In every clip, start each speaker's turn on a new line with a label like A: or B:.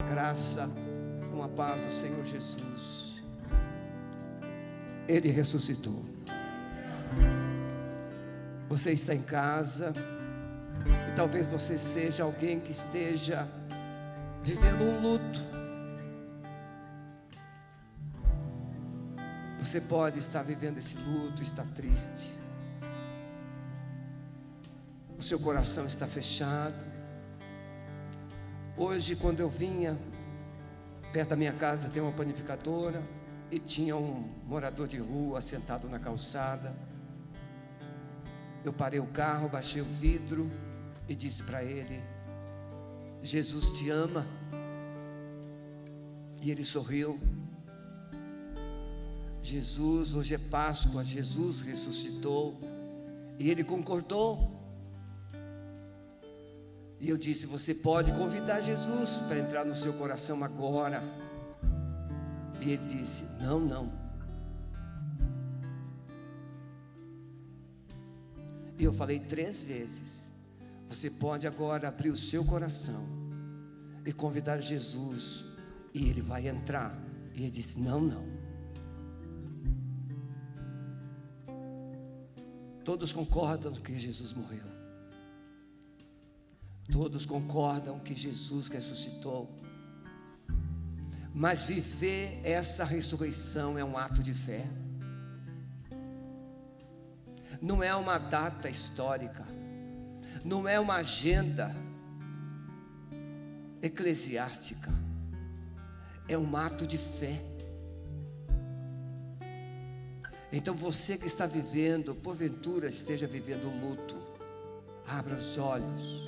A: graça, com a paz do Senhor Jesus. Ele ressuscitou. Você está em casa e talvez você seja alguém que esteja vivendo um luto. Você pode estar vivendo esse luto, está triste. O seu coração está fechado. Hoje, quando eu vinha, perto da minha casa tem uma panificadora e tinha um morador de rua sentado na calçada. Eu parei o carro, baixei o vidro e disse para ele: Jesus te ama. E ele sorriu. Jesus, hoje é Páscoa, Jesus ressuscitou. E ele concordou. E eu disse: você pode convidar Jesus para entrar no seu coração agora. E ele disse: não. E eu falei 3 vezes: você pode agora abrir o seu coração e convidar Jesus, e ele vai entrar. E ele disse: não. Todos concordam que Jesus morreu. Todos concordam que Jesus ressuscitou. Mas viver essa ressurreição é um ato de fé. Não é uma data histórica. Não é uma agenda eclesiástica. É um ato de fé. Então você que está vivendo, porventura esteja vivendo luto, abra os olhos.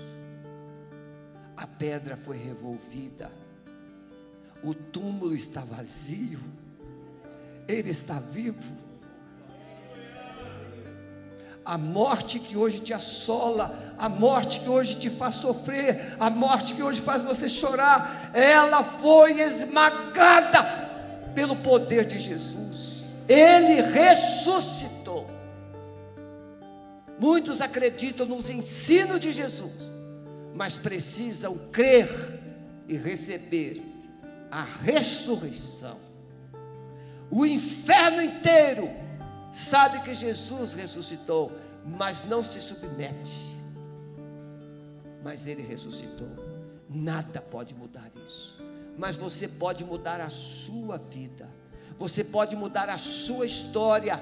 A: A pedra foi revolvida, o túmulo está vazio, Ele está vivo. A morte que hoje te assola, a morte que hoje te faz sofrer, a morte que hoje faz você chorar, ela foi esmagada pelo poder de Jesus. Ele ressuscitou. Muitos acreditam nos ensinos de Jesus, mas precisam crer e receber a ressurreição. O inferno inteiro sabe que Jesus ressuscitou, mas não se submete. Mas Ele ressuscitou. Nada pode mudar isso. Mas você pode mudar a sua vida. Você pode mudar a sua história.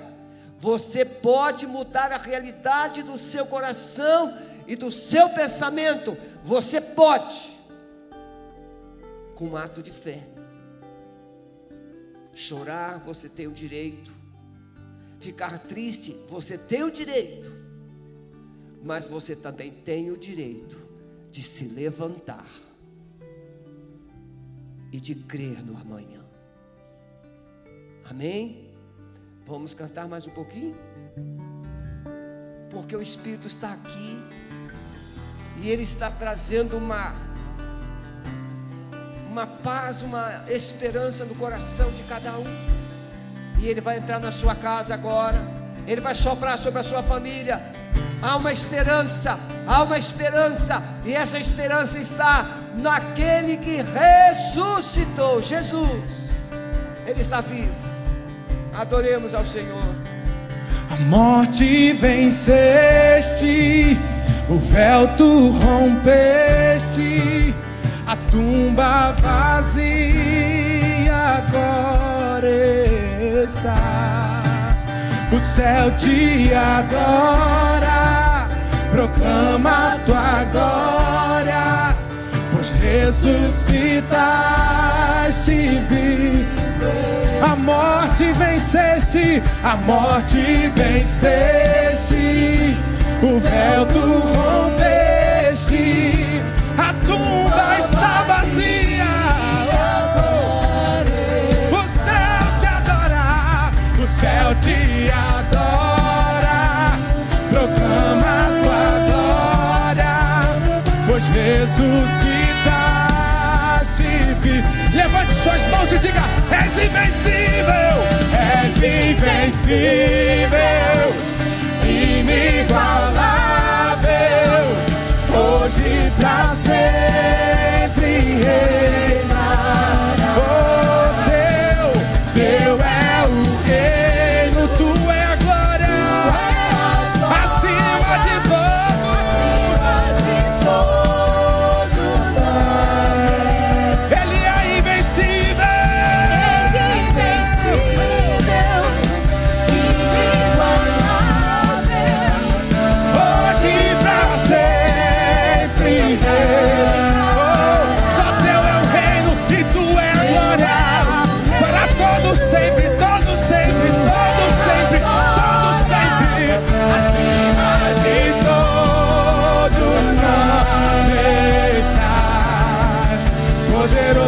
A: Você pode mudar a realidade do seu coração e do seu pensamento. Você pode, com um ato de fé. Chorar, você tem o direito. Ficar triste, você tem o direito. Mas você também tem o direito de se levantar e de crer no amanhã. Amém? Vamos cantar mais um pouquinho? Porque o Espírito está aqui e Ele está trazendo uma paz, uma esperança no coração de cada um. E Ele vai entrar na sua casa agora. Ele vai soprar sobre a sua família. Há uma esperança, e essa esperança está naquele que ressuscitou, Jesus. Ele está vivo. Adoremos ao Senhor.
B: A morte venceste, o véu tu rompeste, a tumba vazia agora está. O céu te adora, proclama a tua glória, pois ressuscitaste vivo. A morte venceste, o véu tu rompeste, a tumba está vazia. O céu te adora, proclama a tua glória, pois ressuscitaste vivo. Levante suas mãos e diga: és invencível, inigualável, hoje pra sempre reina.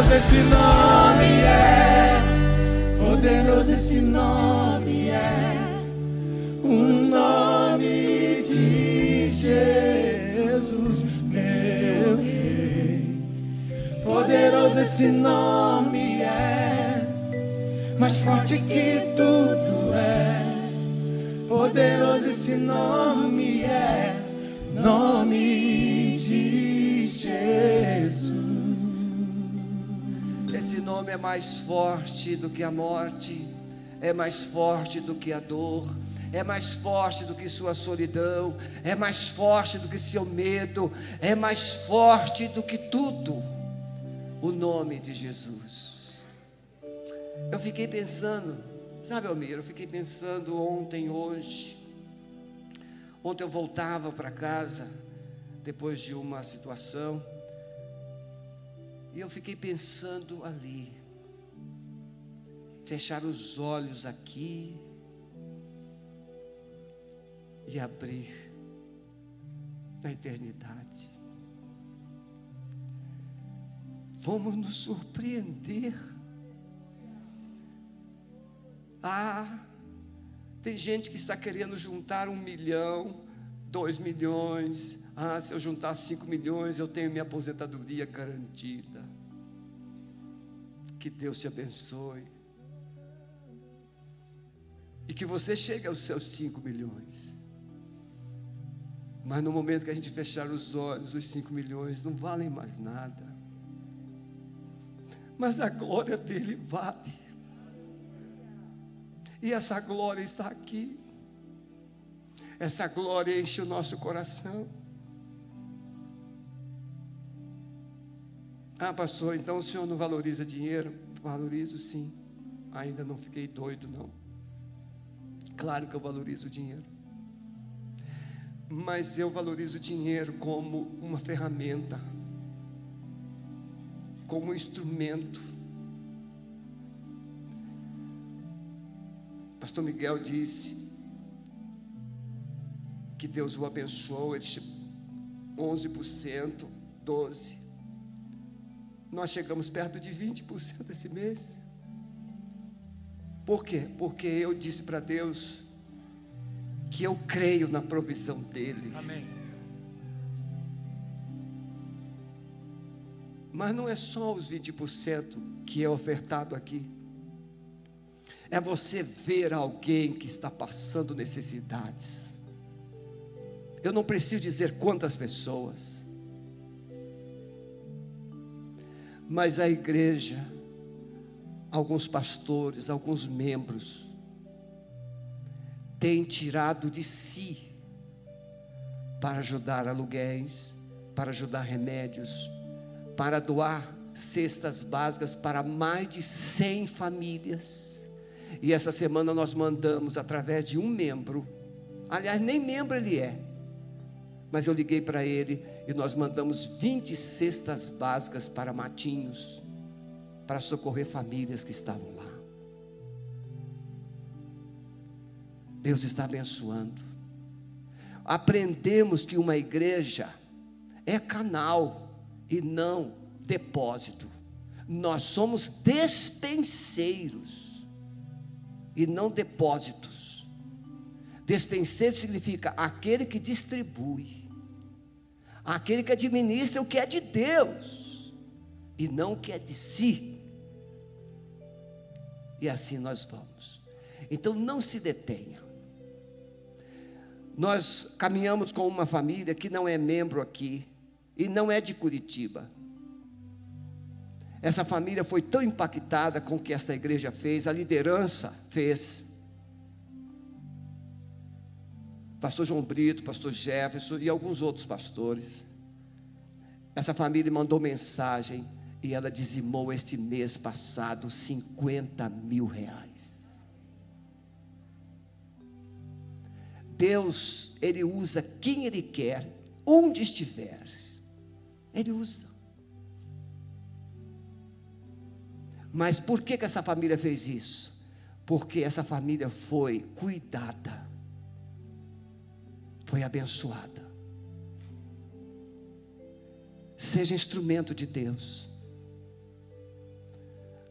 B: Poderoso esse nome é, poderoso esse nome é, o nome de Jesus, meu Rei. Poderoso esse nome é, mais forte que tudo é. Poderoso esse nome é, nome de Jesus.
A: Esse nome é mais forte do que a morte, é mais forte do que a dor, é mais forte do que sua solidão, é mais forte do que seu medo, é mais forte do que tudo. O nome de Jesus. Eu fiquei pensando, sabe, Almir, eu fiquei pensando ontem, hoje. Ontem eu voltava para casa, depois de uma situação, e eu fiquei pensando ali, fechar os olhos aqui, e abrir na eternidade. Vamos nos surpreender. Tem gente que está querendo juntar 1 milhão, 2 milhões. Se eu juntar 5 milhões, eu tenho minha aposentadoria garantida. Que Deus te abençoe. E que você chegue aos seus 5 milhões. Mas no momento que a gente fechar os olhos, os 5 milhões não valem mais nada. Mas a glória dele vale. E essa glória está aqui. Essa glória enche o nosso coração. Pastor, então o senhor não valoriza dinheiro? Valorizo sim. Ainda não fiquei doido não. Claro que eu valorizo o dinheiro. Mas eu valorizo o dinheiro como uma ferramenta, como um instrumento. Pastor Miguel disse que Deus o abençoou, ele 11%, 12%. Nós chegamos perto de 20% esse mês. Por quê? Porque eu disse para Deus que eu creio na provisão dEle.
B: Amém.
A: Mas não é só os 20% que é ofertado aqui. É você ver alguém que está passando necessidades. Eu não preciso dizer quantas pessoas. Mas a igreja, alguns pastores, alguns membros, têm tirado de si para ajudar aluguéis, para ajudar remédios, para doar cestas básicas para mais de 100 famílias. E essa semana nós mandamos através de um membro, aliás nem membro ele é, mas eu liguei para ele e nós mandamos 20 cestas básicas para Matinhos, para socorrer famílias que estavam lá. Deus está abençoando. Aprendemos que uma igreja é canal e não depósito. Nós somos despenseiros e não depósitos. Despenseiro significa aquele que distribui, aquele que administra o que é de Deus e não o que é de si. E assim nós vamos. Então não se detenha. Nós caminhamos com uma família que não é membro aqui e não é de Curitiba. Essa família foi tão impactada com o que essa igreja fez, a liderança fez. Pastor João Brito, pastor Jefferson e alguns outros pastores. Essa família mandou mensagem e ela dizimou este mês passado R$50 mil. Deus, Ele usa quem Ele quer, onde estiver, Ele usa. Mas por que essa família fez isso? Porque essa família foi cuidada, foi abençoada. Seja instrumento de Deus.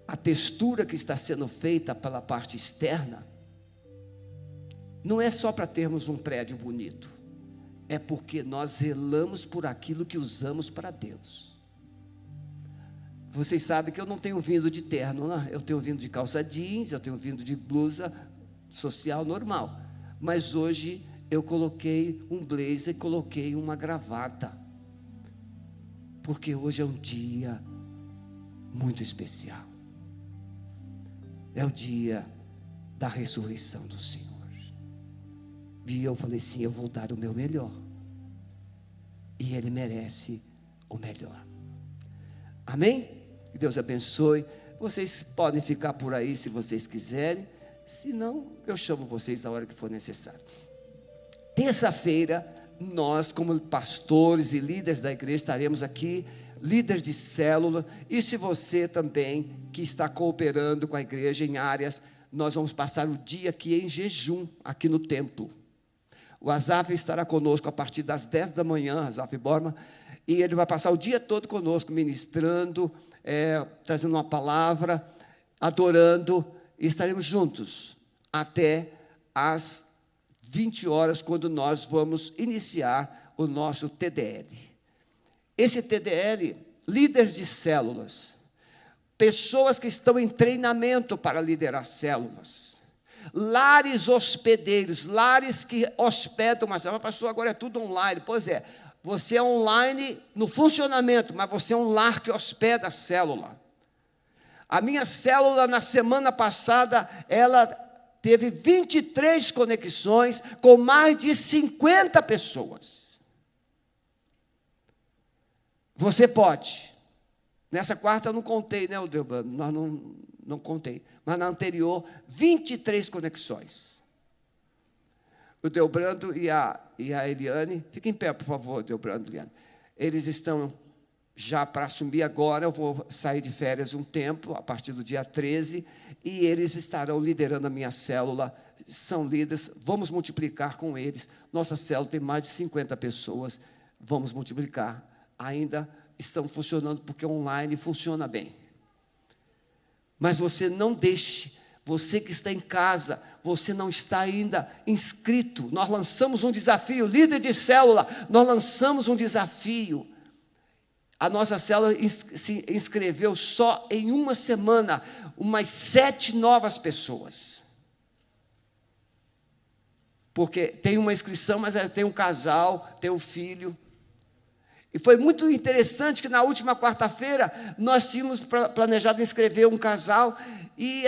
A: a textura que está sendo feita pela parte externa, não é só para termos um prédio bonito, é porque nós zelamos por aquilo que usamos para Deus. Vocês sabem que eu não tenho vindo de terno, né? Eu tenho vindo de calça jeans, eu tenho vindo de blusa social normal, mas hoje eu coloquei um blazer, coloquei uma gravata, porque hoje é um dia muito especial, é o dia da ressurreição do Senhor, e eu falei assim, eu vou dar o meu melhor, e Ele merece o melhor, amém? Que Deus abençoe. Vocês podem ficar por aí se vocês quiserem, se não, eu chamo vocês a hora que for necessário. Terça-feira, nós como pastores e líderes da igreja, estaremos aqui, líderes de célula, e se você também, que está cooperando com a igreja em áreas, nós vamos passar o dia aqui em jejum, aqui no templo. O Azaf estará conosco a partir das 10 da manhã, Azaf Borma, e ele vai passar o dia todo conosco, ministrando, trazendo uma palavra, adorando, e estaremos juntos até as 20 horas, quando nós vamos iniciar o nosso TDL. Esse TDL, líderes de células, pessoas que estão em treinamento para liderar células, lares hospedeiros, lares que hospedam uma célula. Pastor, agora é tudo online. Pois é, você é online no funcionamento, mas você é um lar que hospeda a célula. A minha célula, na semana passada, ela teve 23 conexões com mais de 50 pessoas. Você pode. Nessa quarta eu não contei, né, Delbano? Nós não contei. Mas na anterior, 23 conexões. O Delbrando e a Eliane, fiquem em pé, por favor, Delbrando e Eliane. Eles estão já para assumir agora, eu vou sair de férias um tempo, a partir do dia 13, e eles estarão liderando a minha célula, são líderes, vamos multiplicar com eles. Nossa célula tem mais de 50 pessoas, vamos multiplicar. Ainda estão funcionando, porque online funciona bem. Mas você não deixe, você que está em casa, você não está ainda inscrito. Nós lançamos um desafio, líder de célula, nós lançamos um desafio. A nossa célula se inscreveu só em uma semana, umas 7 novas pessoas. Porque tem uma inscrição, mas tem um casal, tem um filho. E foi muito interessante que na última quarta-feira nós tínhamos planejado inscrever um casal e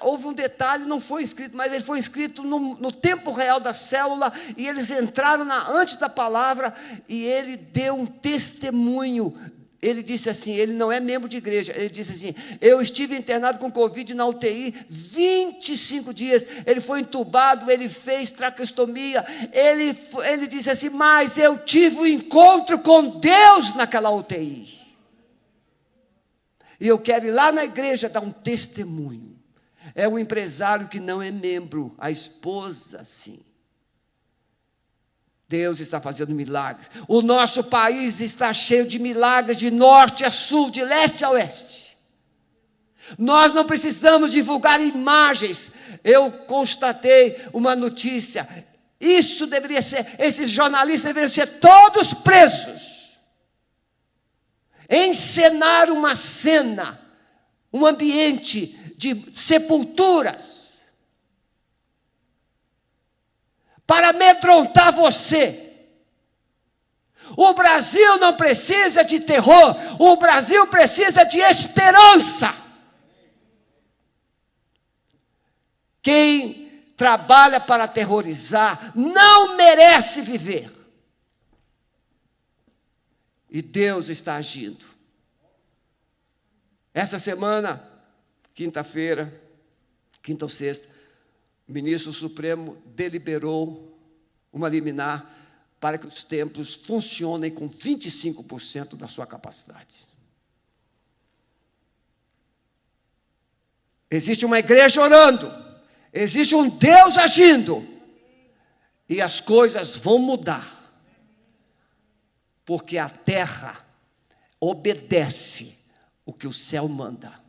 A: houve um detalhe, não foi inscrito, mas ele foi inscrito no tempo real da célula e eles entraram antes da palavra e ele deu um testemunho. Ele disse assim, ele não é membro de igreja, ele disse assim, eu estive internado com Covid na UTI 25 dias, ele foi entubado, ele fez traqueostomia, ele disse assim, mas eu tive um encontro com Deus naquela UTI, e eu quero ir lá na igreja dar um testemunho. É um empresário que não é membro, a esposa sim. Deus está fazendo milagres. O nosso país está cheio de milagres, de norte a sul, de leste a oeste. Nós não precisamos divulgar imagens. Eu constatei uma notícia. Isso deveria ser, esses jornalistas deveriam ser todos presos. Encenar uma cena, um ambiente de sepulturas, para amedrontar você. O Brasil não precisa de terror, o Brasil precisa de esperança. Quem trabalha para aterrorizar não merece viver. E Deus está agindo. Essa semana, quinta-feira, quinta ou sexta, o ministro Supremo deliberou uma liminar para que os templos funcionem com 25% da sua capacidade. Existe uma igreja orando, existe um Deus agindo, e as coisas vão mudar, porque a terra obedece o que o céu manda.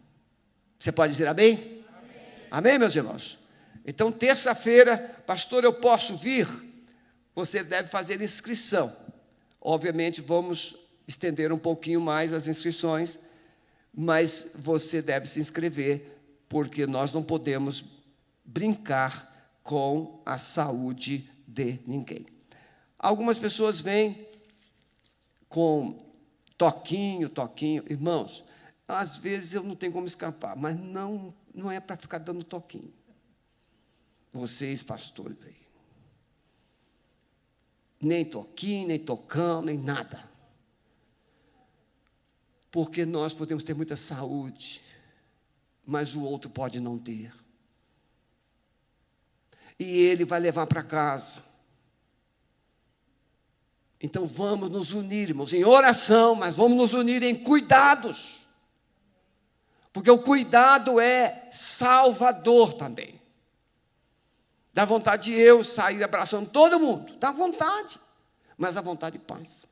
A: Você pode dizer amém? Amém, amém, meus irmãos? Então, terça-feira, pastor, eu posso vir? Você deve fazer inscrição. Obviamente, vamos estender um pouquinho mais as inscrições, mas você deve se inscrever, porque nós não podemos brincar com a saúde de ninguém. Algumas pessoas vêm com toquinho. Irmãos, às vezes eu não tenho como escapar, mas não é para ficar dando toquinho. Vocês, pastores, aí. Nem toquinho, nem tocão, nem nada. Porque nós podemos ter muita saúde, mas o outro pode não ter. E ele vai levar para casa. Então vamos nos unir, irmãos, em oração, mas vamos nos unir em cuidados. Porque o cuidado é salvador também. Dá vontade de eu sair abraçando todo mundo. Dá vontade, mas a vontade passa.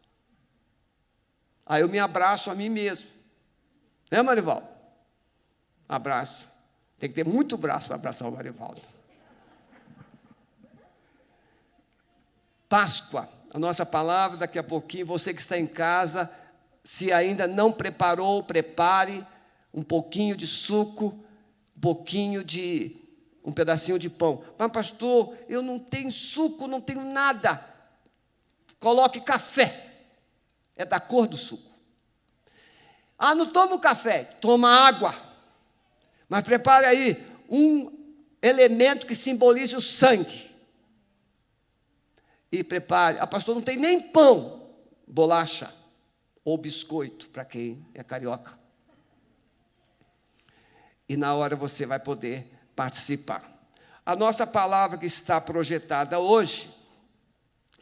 A: Aí eu me abraço a mim mesmo. Né, Marivaldo? Abraço. Tem que ter muito braço para abraçar o Marivaldo. Páscoa. A nossa palavra, daqui a pouquinho, você que está em casa, se ainda não preparou, prepare um pouquinho de suco, um pedacinho de pão. Mas, pastor, eu não tenho suco, não tenho nada. Coloque café. É da cor do suco. Ah, não toma o café, toma água. Mas prepare aí um elemento que simbolize o sangue. E prepare. Ah, pastor, não tem nem pão, bolacha ou biscoito, para quem é carioca. E na hora você vai poder participar. A nossa palavra que está projetada hoje,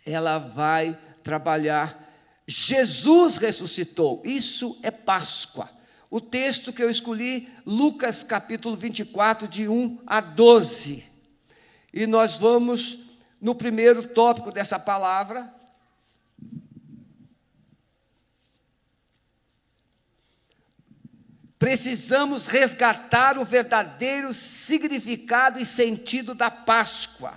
A: ela vai trabalhar Jesus ressuscitou. Isso é Páscoa. O texto que eu escolhi, Lucas capítulo 24, de 1 a 12. E nós vamos no primeiro tópico dessa palavra. Precisamos resgatar o verdadeiro significado e sentido da Páscoa.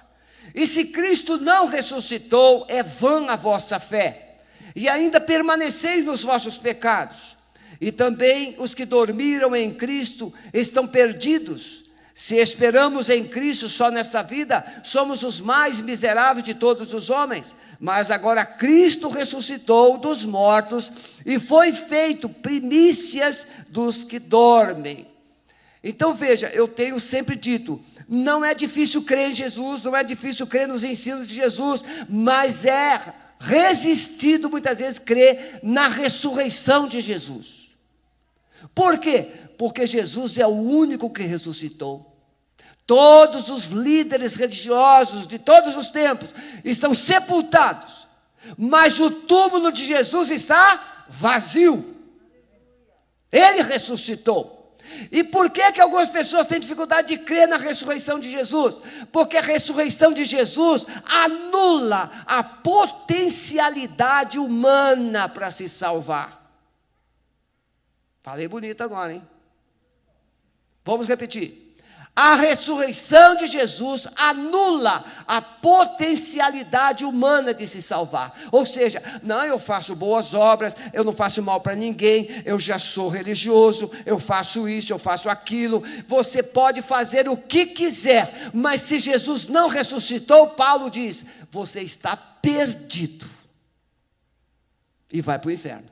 A: E se Cristo não ressuscitou, é vã a vossa fé, e ainda permaneceis nos vossos pecados. E também os que dormiram em Cristo estão perdidos. Se esperamos em Cristo só nesta vida, somos os mais miseráveis de todos os homens. Mas agora Cristo ressuscitou dos mortos e foi feito primícias dos que dormem. Então veja, eu tenho sempre dito, não é difícil crer em Jesus, não é difícil crer nos ensinos de Jesus, mas é resistido muitas vezes crer na ressurreição de Jesus. Por quê? Porque Jesus é o único que ressuscitou. Todos os líderes religiosos de todos os tempos estão sepultados, mas o túmulo de Jesus está vazio. Ele ressuscitou. E por que algumas pessoas têm dificuldade de crer na ressurreição de Jesus? Porque a ressurreição de Jesus anula a potencialidade humana para se salvar. Falei bonito agora, hein? Vamos repetir. A ressurreição de Jesus anula a potencialidade humana de se salvar. Ou seja, não, eu faço boas obras, eu não faço mal para ninguém, eu já sou religioso, eu faço isso, eu faço aquilo. Você pode fazer o que quiser, mas se Jesus não ressuscitou, Paulo diz, você está perdido e vai para o inferno.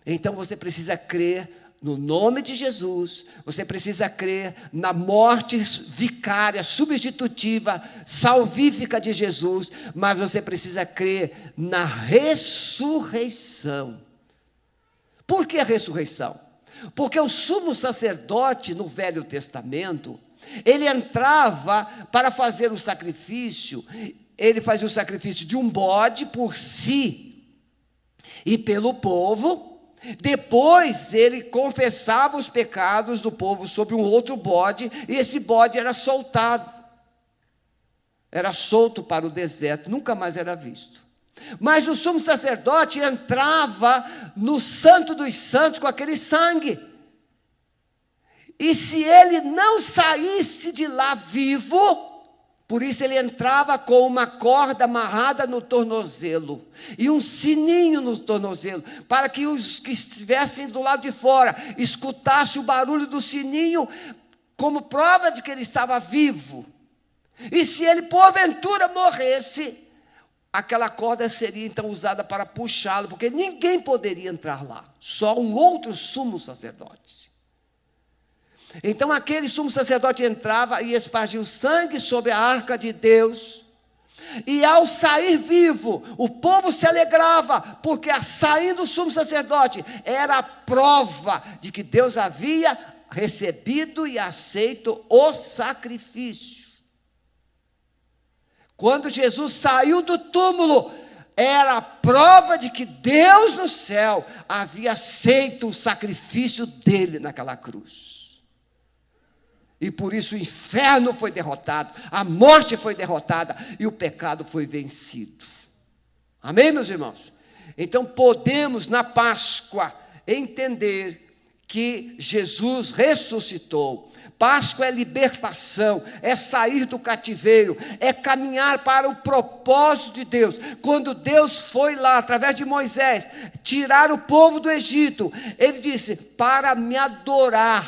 A: Então você precisa crer no nome de Jesus, você precisa crer na morte vicária, substitutiva, salvífica de Jesus, mas você precisa crer na ressurreição. Por que a ressurreição? Porque o sumo sacerdote no Velho Testamento, ele entrava para fazer o sacrifício, ele fazia o sacrifício de um bode por si e pelo povo. Depois ele confessava os pecados do povo sobre um outro bode, e esse bode era soltado. Era solto para o deserto, nunca mais era visto. Mas o sumo sacerdote entrava no Santo dos Santos com aquele sangue. E se ele não saísse de lá vivo, por isso ele entrava com uma corda amarrada no tornozelo e um sininho no tornozelo, para que os que estivessem do lado de fora escutassem o barulho do sininho como prova de que ele estava vivo. E se ele porventura morresse, aquela corda seria então usada para puxá-lo, porque ninguém poderia entrar lá, só um outro sumo sacerdote. Então aquele sumo sacerdote entrava e espargia o sangue sobre a arca de Deus, e ao sair vivo, o povo se alegrava, porque a saída do sumo sacerdote era a prova de que Deus havia recebido e aceito o sacrifício. Quando Jesus saiu do túmulo, era a prova de que Deus no céu havia aceito o sacrifício dele naquela cruz. E por isso o inferno foi derrotado, a morte foi derrotada e o pecado foi vencido. Amém, meus irmãos? Então podemos na Páscoa entender que Jesus ressuscitou. Páscoa é libertação, é sair do cativeiro, é caminhar para o propósito de Deus. Quando Deus foi lá, através de Moisés, tirar o povo do Egito, ele disse, para me adorar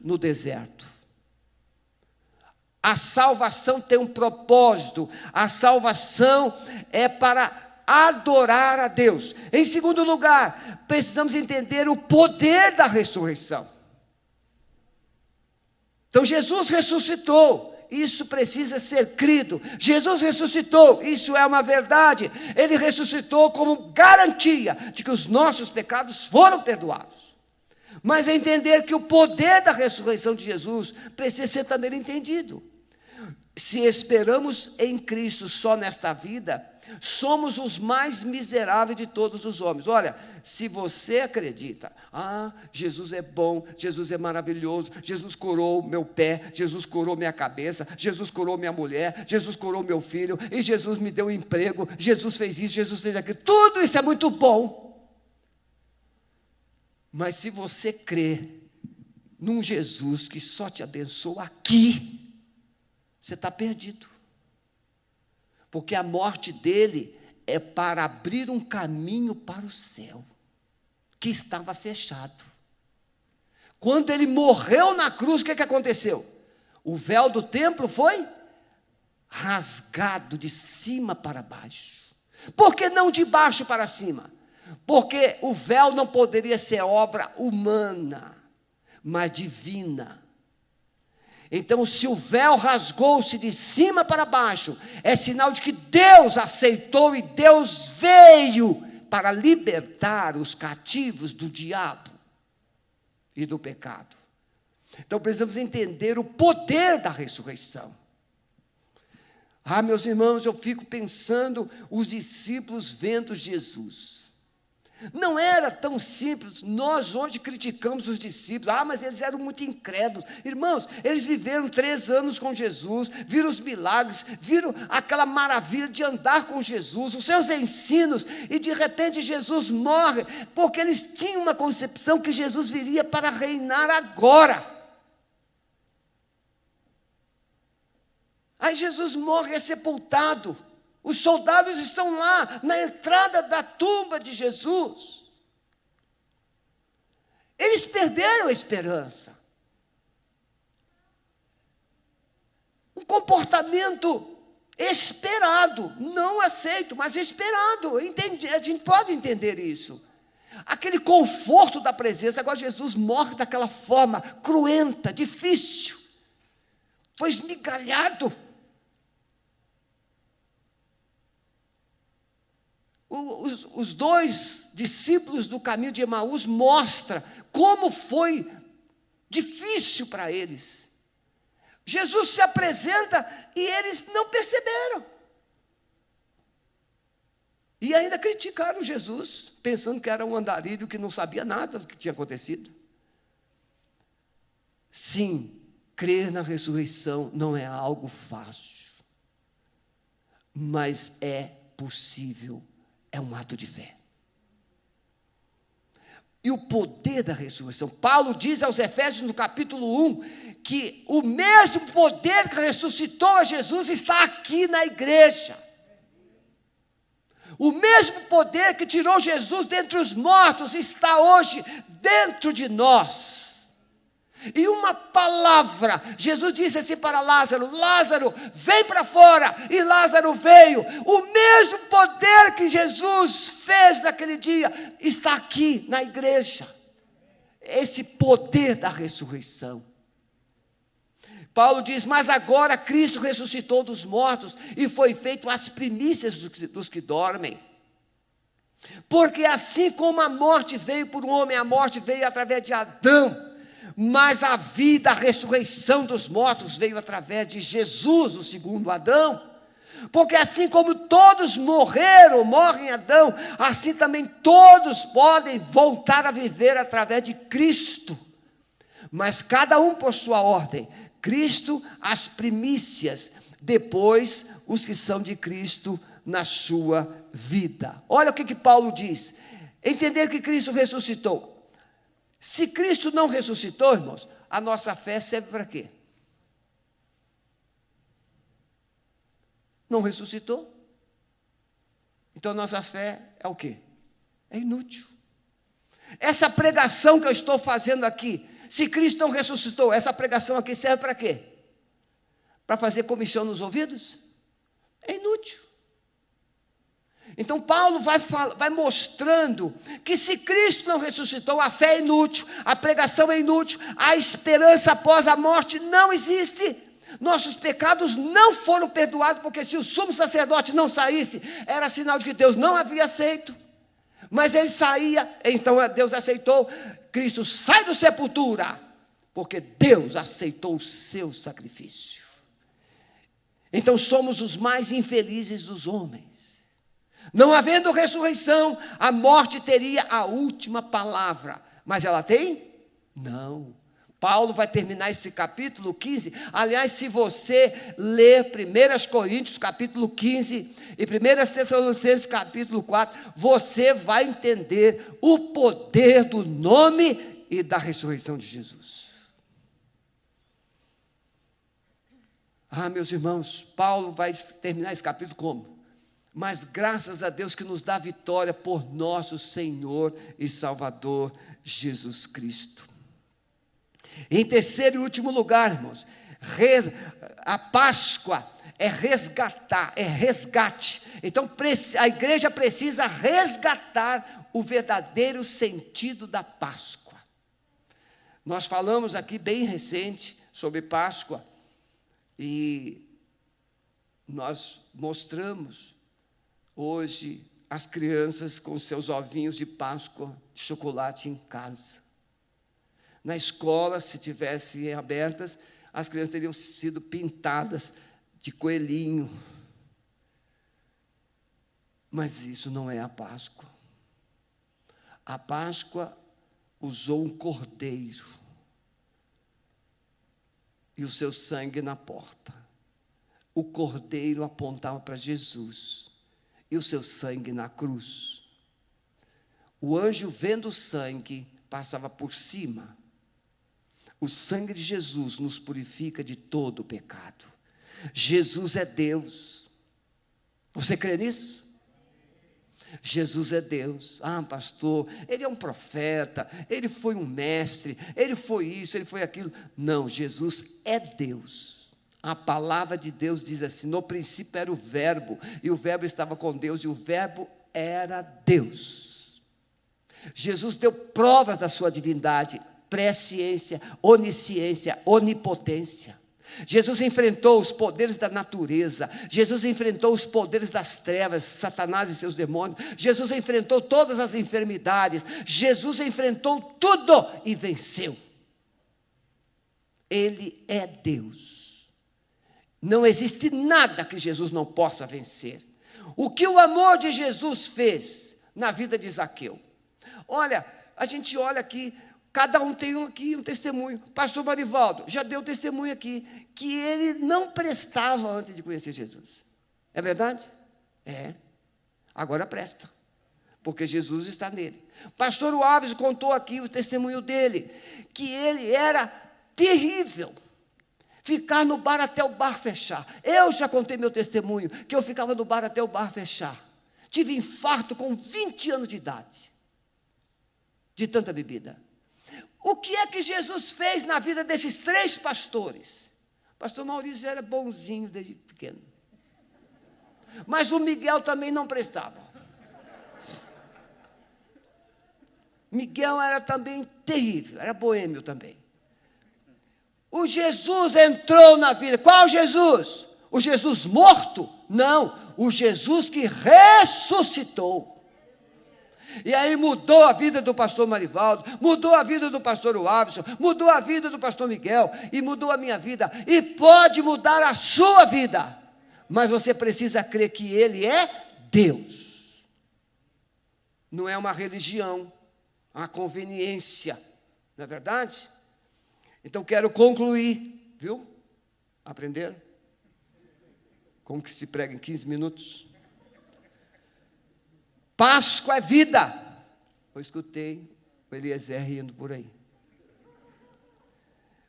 A: no deserto. A salvação tem um propósito, a salvação é para adorar a Deus. Em segundo lugar, precisamos entender o poder da ressurreição. Então Jesus ressuscitou, isso precisa ser crido. Jesus ressuscitou, isso é uma verdade. Ele ressuscitou como garantia de que os nossos pecados foram perdoados. Mas entender que o poder da ressurreição de Jesus precisa ser também entendido. Se esperamos em Cristo só nesta vida, somos os mais miseráveis de todos os homens. Olha, se você acredita, Jesus é bom, Jesus é maravilhoso, Jesus curou meu pé, Jesus curou minha cabeça, Jesus curou minha mulher, Jesus curou meu filho, e Jesus me deu um emprego, Jesus fez isso, Jesus fez aquilo, tudo isso é muito bom. Mas se você crê num Jesus que só te abençoa aqui, você está perdido. Porque a morte dele é para abrir um caminho para o céu, que estava fechado. Quando ele morreu na cruz, o que aconteceu? O véu do templo foi rasgado de cima para baixo. Por que não de baixo para cima? Porque o véu não poderia ser obra humana, mas divina. Então, se o véu rasgou-se de cima para baixo, é sinal de que Deus aceitou e Deus veio para libertar os cativos do diabo e do pecado. Então, precisamos entender o poder da ressurreição. Meus irmãos, eu fico pensando, os discípulos vendo Jesus. Não era tão simples. Nós hoje criticamos os discípulos, mas eles eram muito incrédulos. Irmãos, eles viveram 3 anos com Jesus, viram os milagres, viram aquela maravilha de andar com Jesus, os seus ensinos, e de repente Jesus morre, porque eles tinham uma concepção que Jesus viria para reinar agora. Aí Jesus morre, é sepultado. Os soldados estão lá, na entrada da tumba de Jesus. Eles perderam a esperança. Um comportamento esperado, não aceito, mas esperado. Entendi, a gente pode entender isso. Aquele conforto da presença. Agora Jesus morre daquela forma cruenta, difícil. Foi esmigalhado. Os 2 discípulos do caminho de Emaús mostram como foi difícil para eles. Jesus se apresenta e eles não perceberam. E ainda criticaram Jesus, pensando que era um andarilho que não sabia nada do que tinha acontecido. Sim, crer na ressurreição não é algo fácil, mas é possível. É um ato de fé. e o poder da ressurreição. Paulo diz aos Efésios, no capítulo 1, que o mesmo poder que ressuscitou a Jesus está aqui na igreja. O mesmo poder que tirou Jesus dentre os mortos está hoje dentro de nós. E uma palavra, Jesus disse assim para Lázaro: Lázaro, vem para fora. E Lázaro veio. O mesmo poder que Jesus fez naquele dia está aqui na igreja. Esse poder da ressurreição. Paulo diz: mas agora Cristo ressuscitou dos mortos e foi feito as primícias dos que dormem. Porque assim como a morte veio por um homem, a morte veio através de Adão, mas a vida, a ressurreição dos mortos veio através de Jesus, o segundo Adão. Porque assim como todos morrem em Adão, assim também todos podem voltar a viver através de Cristo. Mas cada um por sua ordem. Cristo, as primícias, depois os que são de Cristo na sua vida. Olha o que Paulo diz: entender que Cristo ressuscitou. Se Cristo não ressuscitou, irmãos, a nossa fé serve para quê? Não ressuscitou? Então nossa fé é o quê? É inútil. Essa pregação que eu estou fazendo aqui, se Cristo não ressuscitou, essa pregação aqui serve para quê? Para fazer comichão nos ouvidos? É inútil. Então Paulo vai mostrando que se Cristo não ressuscitou, a fé é inútil, a pregação é inútil, a esperança após a morte não existe. Nossos pecados não foram perdoados, porque se o sumo sacerdote não saísse, era sinal de que Deus não havia aceito. Mas ele saía, então Deus aceitou. Cristo sai da sepultura, porque Deus aceitou o seu sacrifício. Então somos os mais infelizes dos homens. Não havendo ressurreição, a morte teria a última palavra. Mas ela tem? Não. Paulo vai terminar esse capítulo 15. Aliás, se você ler 1 Coríntios capítulo 15 e 1 Tessalonicenses capítulo 4, você vai entender o poder do nome e da ressurreição de Jesus. Ah, meus irmãos, Paulo vai terminar esse capítulo como? Mas graças a Deus que nos dá vitória por nosso Senhor e Salvador Jesus Cristo. Em terceiro e último lugar, irmãos, a Páscoa é resgatar, é resgate. Então a igreja precisa resgatar o verdadeiro sentido da Páscoa. Nós falamos aqui bem recente sobre Páscoa e nós mostramos hoje as crianças com seus ovinhos de Páscoa de chocolate em casa. Na escola, se tivessem abertas, as crianças teriam sido pintadas de coelhinho. Mas isso não é a Páscoa. A Páscoa usou um cordeiro e o seu sangue na porta. O cordeiro apontava para Jesus e o seu sangue na cruz. O anjo, vendo o sangue, passava por cima. O sangue de Jesus nos purifica de todo o pecado. Jesus é Deus. Você crê nisso? Jesus é Deus. Ah, pastor, ele é um profeta, ele foi um mestre, ele foi isso, ele foi aquilo. Não, Jesus é Deus. A palavra de Deus diz assim: no princípio era o verbo, e o verbo estava com Deus, e o verbo era Deus. Jesus deu provas da sua divindade, presciência, onisciência, onipotência. Jesus enfrentou os poderes da natureza, Jesus enfrentou os poderes das trevas, Satanás e seus demônios, Jesus enfrentou todas as enfermidades, Jesus enfrentou tudo e venceu. Ele é Deus. Não existe nada que Jesus não possa vencer. O que o amor de Jesus fez na vida de Zaqueu? Olha, a gente olha aqui, cada um tem aqui um testemunho. Pastor Marivaldo já deu testemunho aqui, que ele não prestava antes de conhecer Jesus. É verdade? É. Agora presta. porque Jesus está nele. Pastor Alves contou aqui o testemunho dele, que ele era terrível. Ficar no bar até o bar fechar. Eu já contei meu testemunho, que eu ficava no bar até o bar fechar. Tive infarto com 20 anos de idade, de tanta bebida. O que é que Jesus fez na vida desses 3 pastores? O pastor Maurício era bonzinho desde pequeno. Mas o Miguel também não prestava. Miguel era também terrível, era boêmio também. O Jesus entrou na vida. Qual Jesus? O Jesus morto? Não, o Jesus que ressuscitou. E aí mudou a vida do pastor Marivaldo, mudou a vida do pastor Wavison, mudou a vida do pastor Miguel, e mudou a minha vida, e pode mudar a sua vida, mas você precisa crer que Ele é Deus. Não é uma religião, uma conveniência, não é verdade? Então quero concluir, viu? Aprenderam? Como que se prega em 15 minutos? Páscoa é vida. Eu escutei o Eliezer rindo por aí.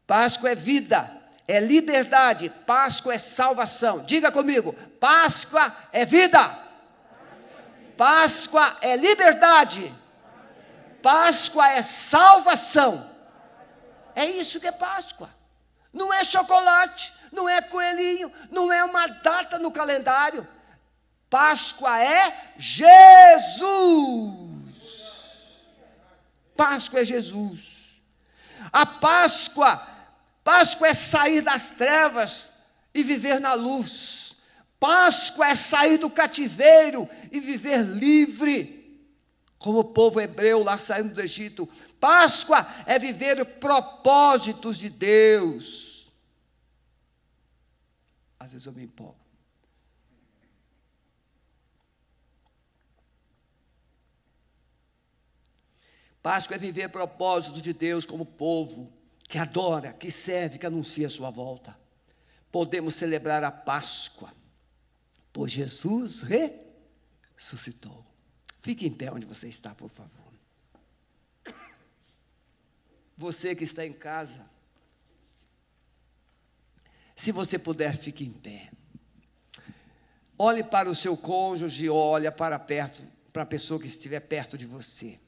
A: Páscoa é vida, é liberdade, Páscoa é salvação. Diga comigo, Páscoa é vida. Páscoa é liberdade. Páscoa é salvação. É isso que é Páscoa. Não é chocolate, não é coelhinho, não é uma data no calendário. Páscoa é Jesus. Páscoa é Jesus. A Páscoa é sair das trevas e viver na luz. Páscoa é sair do cativeiro e viver livre, como o povo hebreu lá saindo do Egito. Páscoa é viver propósitos de Deus. Às vezes eu me empolgo. Páscoa é viver propósitos de Deus como povo que adora, que serve, que anuncia a sua volta. Podemos celebrar a Páscoa, pois Jesus ressuscitou. Fique em pé onde você está, por favor. Você que está em casa, se você puder, fique em pé. Olhe para o seu cônjuge, olha para perto, para a pessoa que estiver perto de você.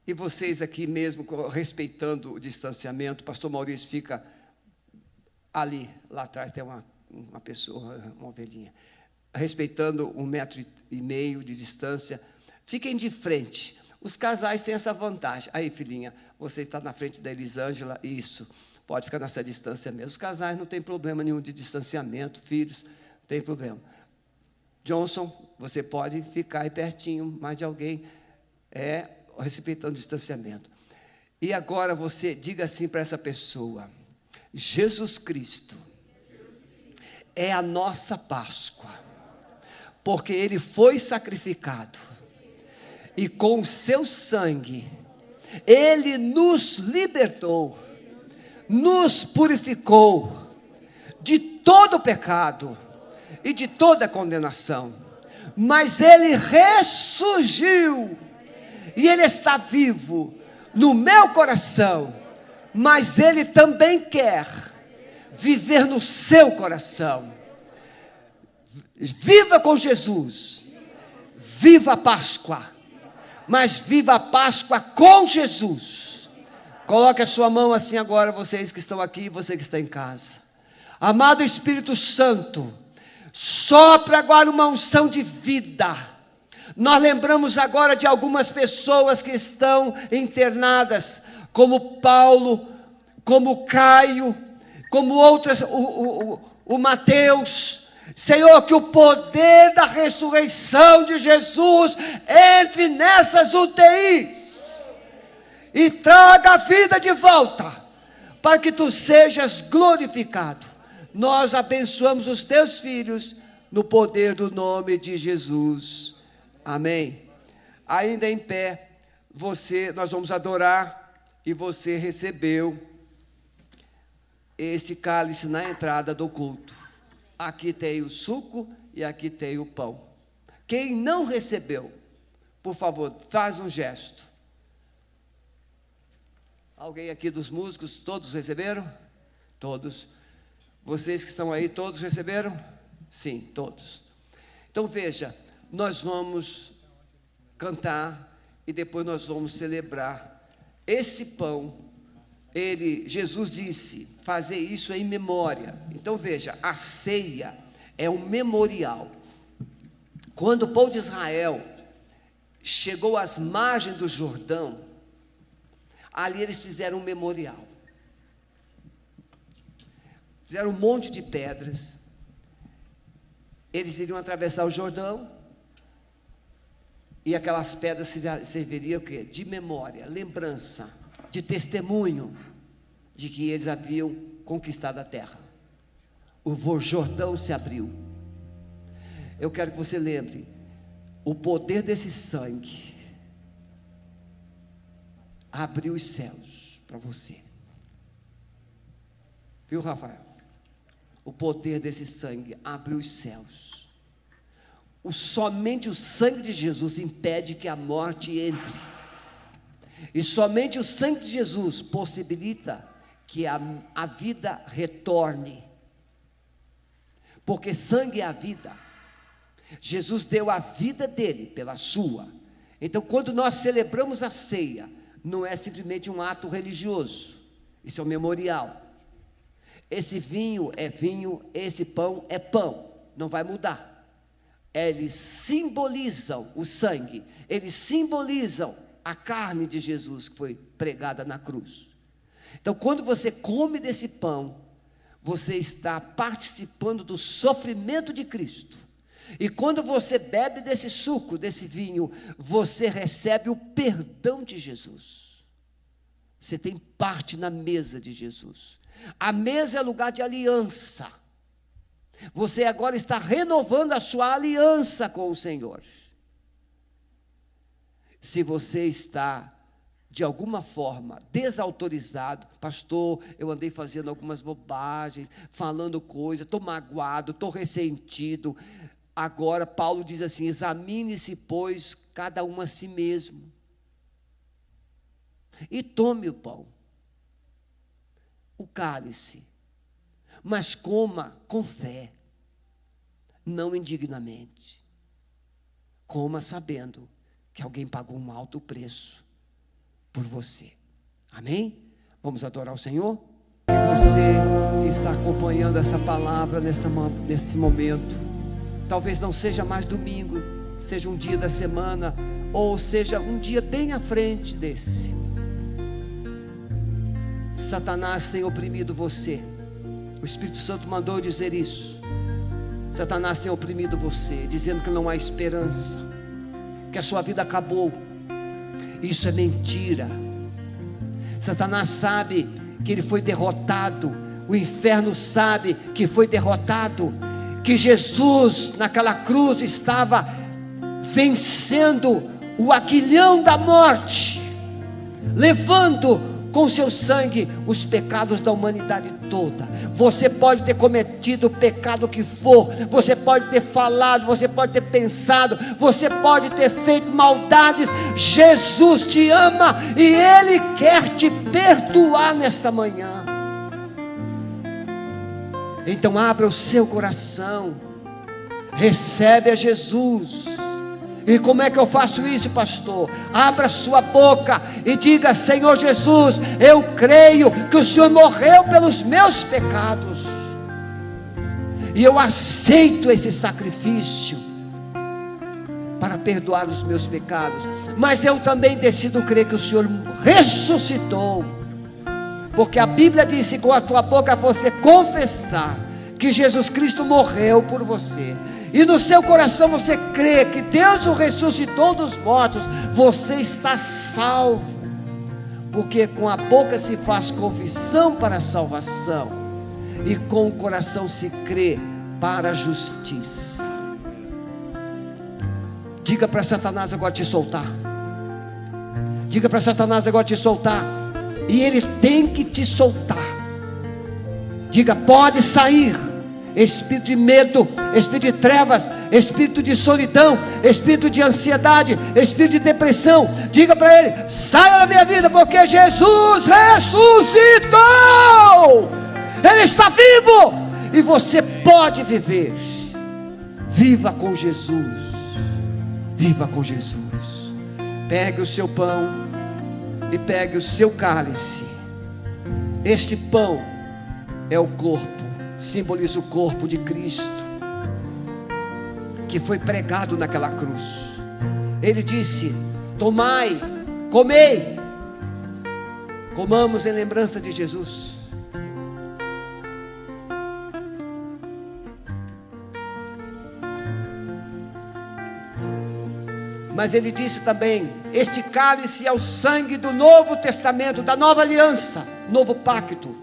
A: E vocês aqui mesmo, respeitando o distanciamento, o pastor Maurício fica ali, lá atrás tem uma pessoa, uma ovelhinha, respeitando 1,5 metro de distância. Fiquem de frente. Os casais têm essa vantagem. Aí, filhinha, você está na frente da Elisângela, isso, pode ficar nessa distância mesmo. Os casais não tem problema nenhum de distanciamento, filhos, não tem problema. Johnson, você pode ficar aí pertinho, mais de alguém, respeitando o distanciamento. E agora você diga assim para essa pessoa: Jesus Cristo é a nossa Páscoa, porque Ele foi sacrificado, e com o seu sangue, Ele nos libertou, nos purificou de todo pecado e de toda condenação. Mas Ele ressurgiu, e Ele está vivo no meu coração, mas Ele também quer viver no seu coração. Viva com Jesus, viva a Páscoa, mas viva a Páscoa com Jesus. Coloque a sua mão assim agora, vocês que estão aqui, você que está em casa. Amado Espírito Santo, sopra agora uma unção de vida. Nós lembramos agora de algumas pessoas que estão internadas, como Paulo, como Caio, como outras, o Mateus. Senhor, que o poder da ressurreição de Jesus entre nessas UTIs e traga a vida de volta, para que tu sejas glorificado. Nós abençoamos os teus filhos no poder do nome de Jesus. Amém. Ainda em pé, nós vamos adorar, e você recebeu esse cálice na entrada do culto. Aqui tem o suco e aqui tem o pão. Quem não recebeu, Por favor, faz um gesto. Alguém aqui dos músicos, todos receberam? Todos. Vocês que estão aí, todos receberam? Sim, todos. Então veja, nós vamos cantar e depois nós vamos celebrar. Esse pão, Jesus disse, fazer isso em memória. Então veja, a ceia é um memorial. Quando o povo de Israel chegou às margens do Jordão, ali eles fizeram um memorial. Fizeram um monte de pedras. Eles iriam atravessar o Jordão, e aquelas pedras serviriam o quê? De memória, lembrança, de testemunho de que eles haviam conquistado a terra. O Jordão se abriu. Eu quero que você lembre, o poder desse sangue abriu os céus para você. Viu, Rafael? O poder desse sangue abriu os céus. Somente o sangue de Jesus impede que a morte entre. E somente o sangue de Jesus possibilita que a vida retorne. Porque sangue é a vida. Jesus deu a vida dele pela sua. Então, quando nós celebramos a ceia, não é simplesmente um ato religioso. Isso é um memorial. Esse vinho é vinho, esse pão é pão. Não vai mudar. Eles simbolizam o sangue. Eles simbolizam a carne de Jesus que foi pregada na cruz. Então, quando você come desse pão, você está participando do sofrimento de Cristo. E quando você bebe desse suco, desse vinho, você recebe o perdão de Jesus. Você tem parte na mesa de Jesus. A mesa é lugar de aliança. Você agora está renovando a sua aliança com o Senhor. Se você está, de alguma forma, desautorizado, pastor, eu andei fazendo algumas bobagens, falando coisas, estou magoado, estou ressentido. Agora Paulo diz assim, examine-se, pois, cada um a si mesmo. E tome o pão, o cálice, mas coma com fé, não indignamente. Coma sabendo que alguém pagou um alto preço por você. Amém? Vamos adorar o Senhor? E você que está acompanhando essa palavra nesse momento, talvez não seja mais domingo, seja um dia da semana, ou seja um dia bem à frente desse. Satanás tem oprimido você. O Espírito Santo mandou dizer isso. Satanás tem oprimido você, dizendo que não há esperança, que a sua vida acabou. Isso é mentira. Satanás sabe que ele foi derrotado. O inferno sabe que foi derrotado, que Jesus naquela cruz estava vencendo o aguilhão da morte, levando com seu sangue os pecados da humanidade toda. Você pode ter cometido o pecado que for, você pode ter falado, você pode ter pensado, você pode ter feito maldades. Jesus te ama e Ele quer te perdoar nesta manhã. Então abra o seu coração, recebe a Jesus. E como é que eu faço isso, pastor? Abra sua boca e diga: Senhor Jesus, eu creio que o Senhor morreu pelos meus pecados, e eu aceito esse sacrifício para perdoar os meus pecados. Mas eu também decido crer que o Senhor ressuscitou, porque a Bíblia diz: se com a tua boca você confessar que Jesus Cristo morreu por você, e no seu coração você crê que Deus o ressuscitou dos mortos, você está salvo. Porque com a boca se faz confissão para a salvação, e com o coração se crê para a justiça. Diga para Satanás agora te soltar. Diga para Satanás agora te soltar. E ele tem que te soltar. Diga: pode sair. espírito de medo, espírito de trevas, espírito de solidão, espírito de ansiedade, espírito de depressão. Diga para ele: saia da minha vida, porque Jesus ressuscitou, Ele está vivo e você pode viver. Viva com Jesus, viva com Jesus. Pegue o seu pão e pegue o seu cálice. Este pão é o corpo, simboliza o corpo de Cristo, que foi pregado naquela cruz. Ele disse: tomai, comei, comamos em lembrança de Jesus. Mas ele disse também: este cálice é o sangue do Novo Testamento, da nova aliança, novo pacto.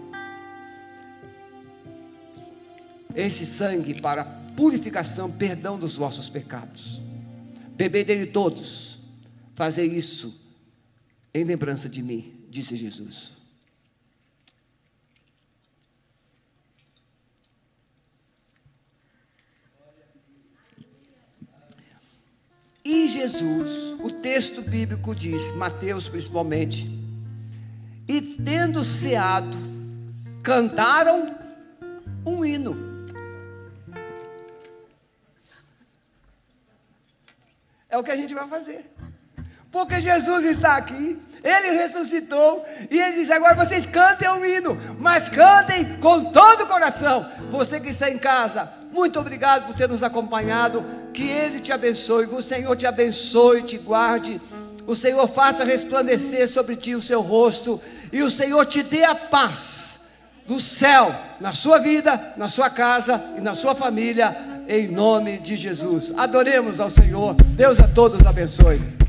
A: Esse sangue para purificação, perdão dos vossos pecados. Bebei dele todos, fazei isso em lembrança de mim, disse Jesus. E Jesus, o texto bíblico diz, Mateus principalmente, e tendo ceado, cantaram um hino. É o que a gente vai fazer, porque Jesus está aqui, Ele ressuscitou, e Ele diz: agora vocês cantem um hino, mas cantem com todo o coração. Você que está em casa, muito obrigado por ter nos acompanhado. Que Ele te abençoe, que o Senhor te abençoe, te guarde, o Senhor faça resplandecer sobre ti o seu rosto, e o Senhor te dê a paz do céu, na sua vida, na sua casa e na sua família, em nome de Jesus. Adoremos ao Senhor. Deus a todos abençoe.